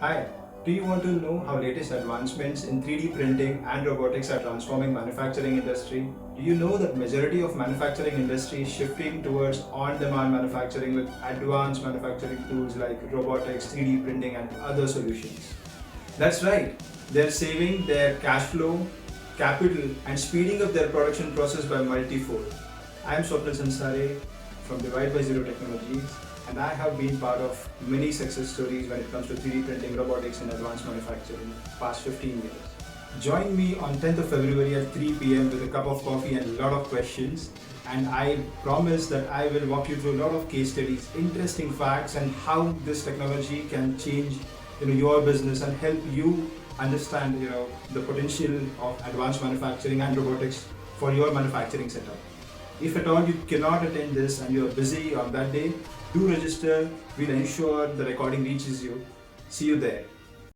Hi, do you want to know how latest advancements in 3D printing and robotics are transforming manufacturing industry? Do you know that majority of manufacturing industry is shifting towards on-demand manufacturing with advanced manufacturing tools like robotics, 3D printing and other solutions? That's right, they're saving their cash flow, capital and speeding up their production process by multi-fold. I am Swapnil Sansare from Divide by Zero Technologies, and I have been part of many success stories when it comes to 3D printing, robotics and advanced manufacturing past 15 years. Join me on 10th of February at 3 p.m. with a cup of coffee and a lot of questions, and I promise that I will walk you through a lot of case studies, interesting facts and how this technology can change your business and help you understand the potential of advanced manufacturing and robotics for your manufacturing setup. If at all you cannot attend this and you are busy on that day, do register. We'll ensure the recording reaches you. See you there.